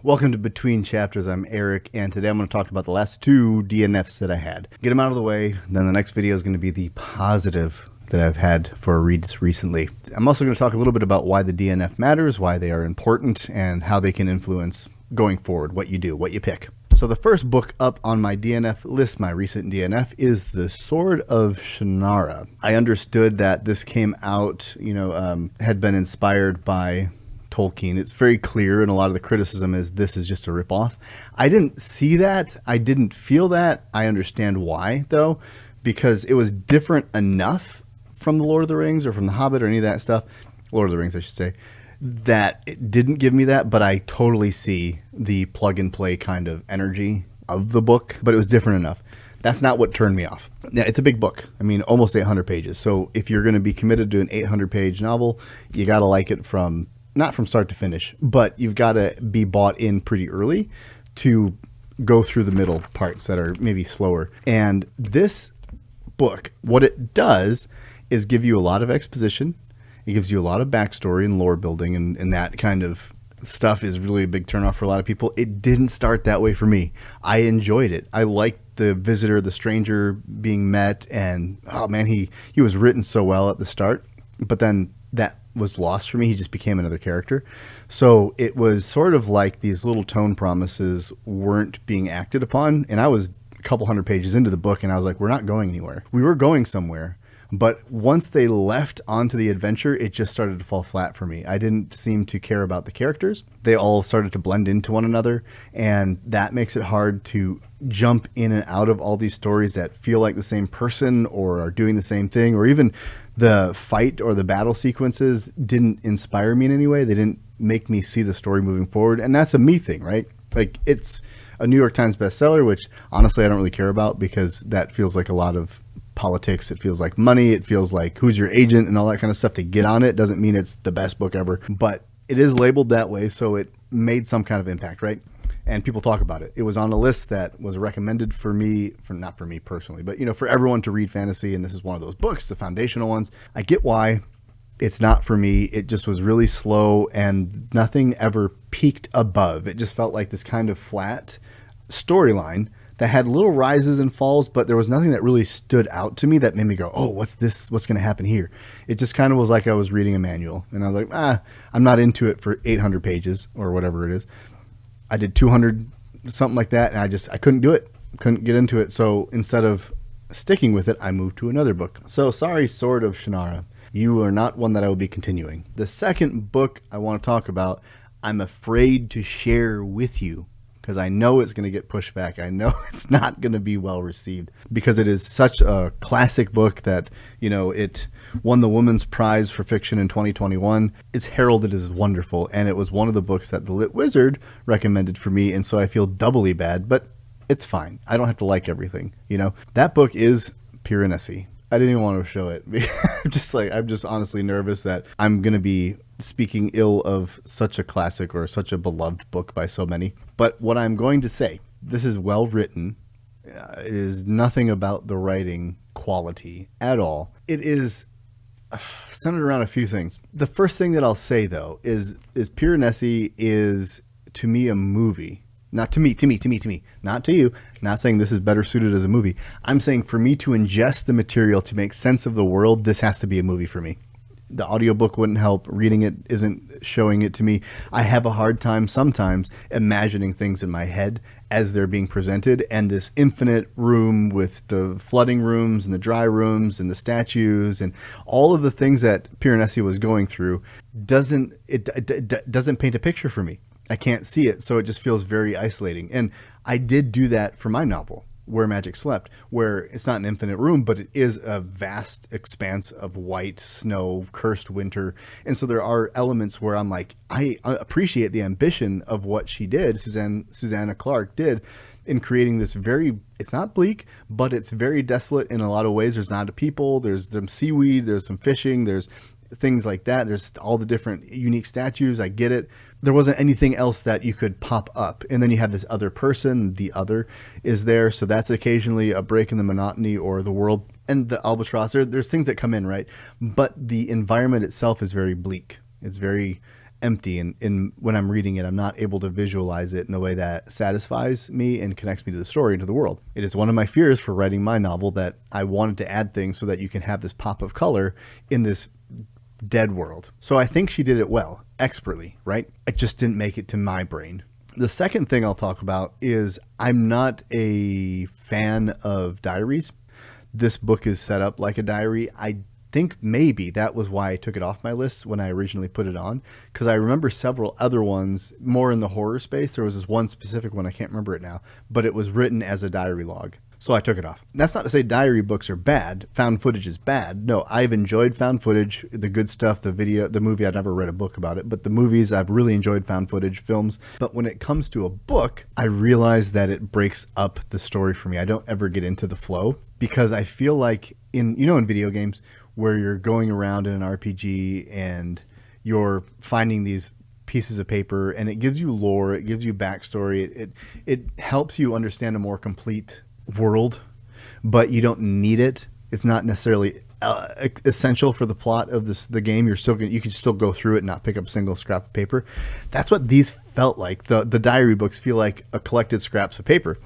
Welcome to Between Chapters. I'm Eric, and today I'm going to talk about the last two DNFs that I had. Get them out of the way, then the next video is going to be the positive that I've had for reads recently. I'm also going to talk a little bit about why the DNF matters, why they are important, and how they can influence going forward, what you do, what you pick. So the first book up on my DNF list, my recent DNF, is The Sword of Shannara. I understood that this came out, had been inspired by Tolkien. It's very clear, and a lot of the criticism is this is just a ripoff. I didn't see that. I didn't feel that. I understand why, though, because it was different enough from The Lord of the Rings or from The Hobbit or any of that stuff. Lord of the Rings, I should say, that it didn't give me that, but I totally see the plug-and-play kind of energy of the book, but it was different enough. That's not what turned me off. Yeah, it's a big book. I mean, almost 800 pages. So if you're going to be committed to an 800-page novel, you got to like it not from start to finish, but you've got to be bought in pretty early to go through the middle parts that are maybe slower. And this book, what it does is give you a lot of exposition. It gives you a lot of backstory and lore building, and that kind of stuff is really a big turnoff for a lot of people. It didn't start that way for me. I enjoyed it. I liked the visitor, the stranger being met, and oh man, he was written so well at the start, but then that was lost for me. He just became another character. So it was sort of like these little tone promises weren't being acted upon, and I was a couple hundred pages into the book, and I was like, we're not going anywhere. We were going somewhere. But once they left onto the adventure, it just started to fall flat for me. I didn't seem to care about the characters. They all started to blend into one another, and that makes it hard to jump in and out of all these stories that feel like the same person or are doing the same thing, or even the fight or the battle sequences didn't inspire me in any way. They didn't make me see the story moving forward, and that's a me thing, right? Like, it's a New York Times bestseller, which honestly I don't really care about because that feels like a lot of politics. It feels like money. It feels like who's your agent and all that kind of stuff to get on it. Doesn't mean it's the best book ever, but it is labeled that way, so it made some kind of impact, right? And people talk about it. It was on a list that was recommended for me, not for me personally, but for everyone to read fantasy, and this is one of those books, the foundational ones. I get why it's not for me. It just was really slow, and nothing ever peaked above. It just felt like this kind of flat storyline that had little rises and falls, but there was nothing that really stood out to me that made me go, oh, what's this? What's going to happen here? It just kind of was like I was reading a manual, and I was like, I'm not into it for 800 pages or whatever it is. I did 200, something like that, and I couldn't do it. Couldn't get into it. So instead of sticking with it, I moved to another book. So sorry, Sword of Shannara. You are not one that I will be continuing. The second book I want to talk about, I'm afraid to share with you, because I know it's going to get pushed back. I know it's not going to be well received because it is such a classic book that, it won the Women's Prize for Fiction in 2021. It's heralded as wonderful, and it was one of the books that the Lit Wizard recommended for me, and so I feel doubly bad, but it's fine. I don't have to like everything, That book is Piranesi. I didn't even want to show it. I'm just honestly nervous that I'm going to be speaking ill of such a classic or such a beloved book by so many. But what I'm going to say, this is well written. It is nothing about the writing quality at all. It is centered around a few things. The first thing that I'll say, though, is Piranesi is, to me, a movie. Not to me, not to you. Not saying this is better suited as a movie. I'm saying for me to ingest the material to make sense of the world, this has to be a movie for me. The audiobook wouldn't help. Reading it isn't showing it to me. I have a hard time sometimes imagining things in my head as they're being presented, and this infinite room with the flooding rooms and the dry rooms and the statues and all of the things that Piranesi was going through doesn't paint a picture for me. I can't see it, so it just feels very isolating. And I did do that for my novel, Where Magic Slept, where it's not an infinite room, but it is a vast expanse of white snow, cursed winter. And so there are elements where I'm like, I appreciate the ambition of what she did, Susanna Clarke did, in creating this it's not bleak, but it's very desolate in a lot of ways. There's not a people, there's some seaweed, there's some fishing, there's things like that. There's all the different unique statues. I get it. There wasn't anything else that you could pop up. And then you have this other person, the other is there. So that's occasionally a break in the monotony or the world. And the albatross, there's things that come in, right? But the environment itself is very bleak. It's very empty, and when I'm reading it, I'm not able to visualize it in a way that satisfies me and connects me to the story and to the world. It is one of my fears for writing my novel that I wanted to add things so that you can have this pop of color in this dead world. So I think she did it well, expertly, right? It just didn't make it to my brain. The second thing I'll talk about is I'm not a fan of diaries. This book is set up like a diary. I think maybe that was why I took it off my list when I originally put it on, because I remember several other ones more in the horror space. There was this one specific one, I can't remember it now, but it was written as a diary log. So I took it off. That's not to say diary books are bad. Found footage is bad. No, I've enjoyed found footage, the good stuff, the video, the movie. I've never read a book about it, but the movies, I've really enjoyed found footage films. But when it comes to a book, I realize that it breaks up the story for me. I don't ever get into the flow because I feel like in video games, where you're going around in an RPG and you're finding these pieces of paper and it gives you lore, it gives you backstory, it helps you understand a more complete world, but you don't need it. It's not necessarily essential for the plot of the game. You can still go through it and not pick up a single scrap of paper. That's what these felt like. The diary books feel like a collected scraps of paper.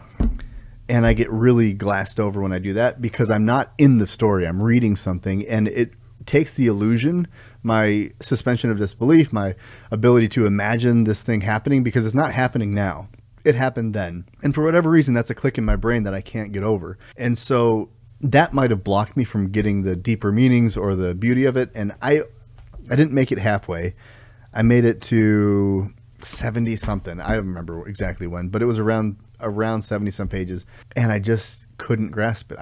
And I get really glassed over when I do that because I'm not in the story. I'm reading something, and it takes the illusion, my suspension of disbelief, my ability to imagine this thing happening, because it's not happening now. It happened then. And for whatever reason, that's a click in my brain that I can't get over. And so that might have blocked me from getting the deeper meanings or the beauty of it. And I didn't make it halfway. I made it to 70 something. I don't remember exactly when, but it was around 70 some pages, and I just couldn't grasp it.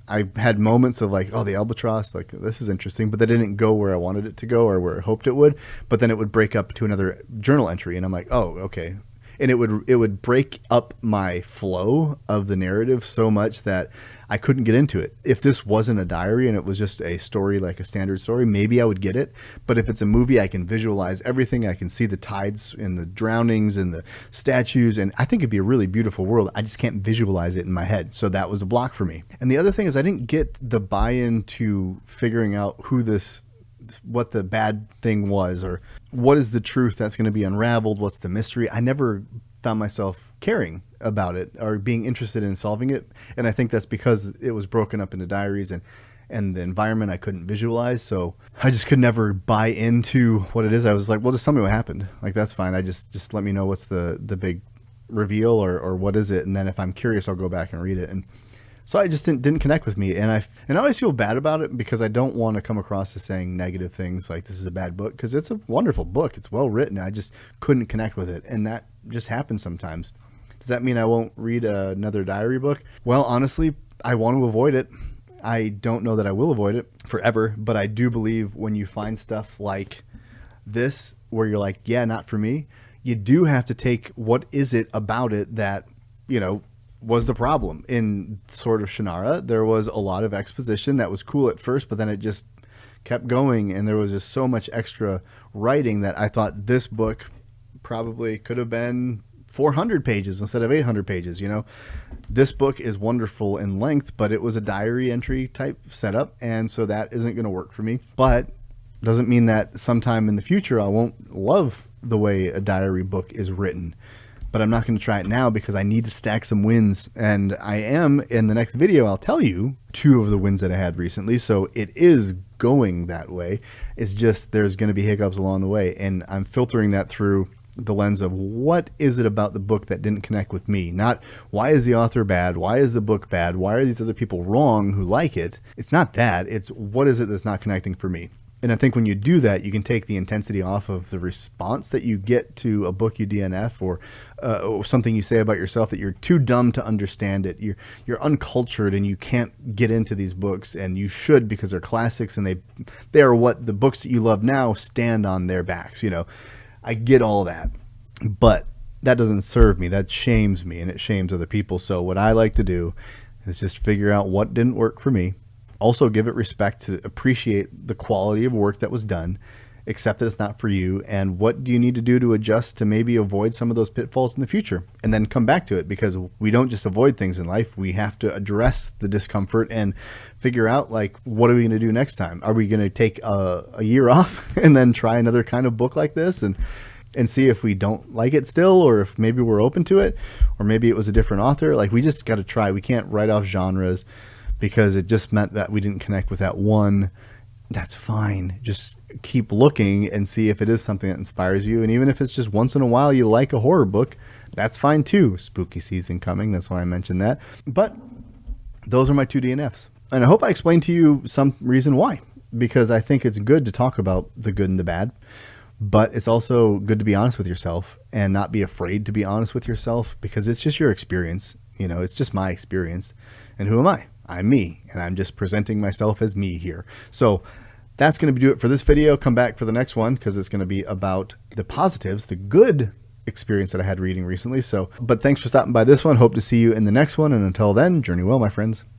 I had moments of like, oh, the albatross, like this is interesting, but that didn't go where I wanted it to go or where I hoped it would. But then it would break up to another journal entry, and I'm like, oh, okay. And it would break up my flow of the narrative so much that I couldn't get into it. If this wasn't a diary and it was just a story, like a standard story, maybe I would get it. But if it's a movie, I can visualize everything. I can see the tides and the drownings and the statues. And I think it'd be a really beautiful world. I just can't visualize it in my head. So that was a block for me. And the other thing is I didn't get the buy-in to figuring out what the bad thing was, or what is the truth that's going to be unraveled. What's the mystery? I never found myself caring about it or being interested in solving it. And I think that's because it was broken up into diaries and the environment I couldn't visualize. So I just could never buy into what it is. I was like, well, just tell me what happened. Like, that's fine. I just let me know what's the big reveal or what is it. And then if I'm curious, I'll go back and read it. And so I just didn't connect with me. And I always feel bad about it because I don't want to come across as saying negative things like this is a bad book, because it's a wonderful book. It's well written. I just couldn't connect with it. And that just happens sometimes. Does that mean I won't read another diary book? Well, honestly, I want to avoid it. I don't know that I will avoid it forever, but I do believe when you find stuff like this where you're like, yeah, not for me, you do have to take what is it about it that, was the problem. In Sword of Shannara, there was a lot of exposition that was cool at first, but then it just kept going, and there was just so much extra writing that I thought this book probably could have been 400 pages instead of 800 pages. This book is wonderful in length, but it was a diary entry type setup, and so that isn't going to work for me. But doesn't mean that sometime in the future I won't love the way a diary book is written. But I'm not going to try it now because I need to stack some wins. And I am, in the next video, I'll tell you 2 of the wins that I had recently. So it is going that way. It's just there's going to be hiccups along the way. And I'm filtering that through the lens of what is it about the book that didn't connect with me? Not why is the author bad? Why is the book bad? Why are these other people wrong who like it? It's not that. It's what is it that's not connecting for me? And I think when you do that, you can take the intensity off of the response that you get to a book you DNF or something you say about yourself that you're too dumb to understand it. You're uncultured and you can't get into these books, and you should, because they're classics and they are what the books that you love now stand on their backs. I get all that, but that doesn't serve me. That shames me, and it shames other people. So what I like to do is just figure out what didn't work for me. Also give it respect to appreciate the quality of work that was done, accept that it's not for you, and what do you need to do to adjust to maybe avoid some of those pitfalls in the future, and then come back to it, because we don't just avoid things in life. We have to address the discomfort and figure out, like, what are we going to do next time? Are we going to take a year off and then try another kind of book like this and see if we don't like it still, or if maybe we're open to it, or maybe it was a different author? Like, we just got to try. We can't write off genres because it just meant that we didn't connect with that one. That's fine. Just keep looking and see if it is something that inspires you. And even if it's just once in a while you like a horror book, that's fine too. Spooky season coming. That's why I mentioned that. But those are my 2 DNFs. And I hope I explained to you some reason why, because I think it's good to talk about the good and the bad. But it's also good to be honest with yourself and not be afraid to be honest with yourself, because it's just your experience. You know, it's just my experience. And who am I? I'm me. And I'm just presenting myself as me here. So that's going to do it for this video. Come back for the next one, because it's going to be about the positives, the good experience that I had reading recently. But thanks for stopping by this one. Hope to see you in the next one. And until then, journey well, my friends.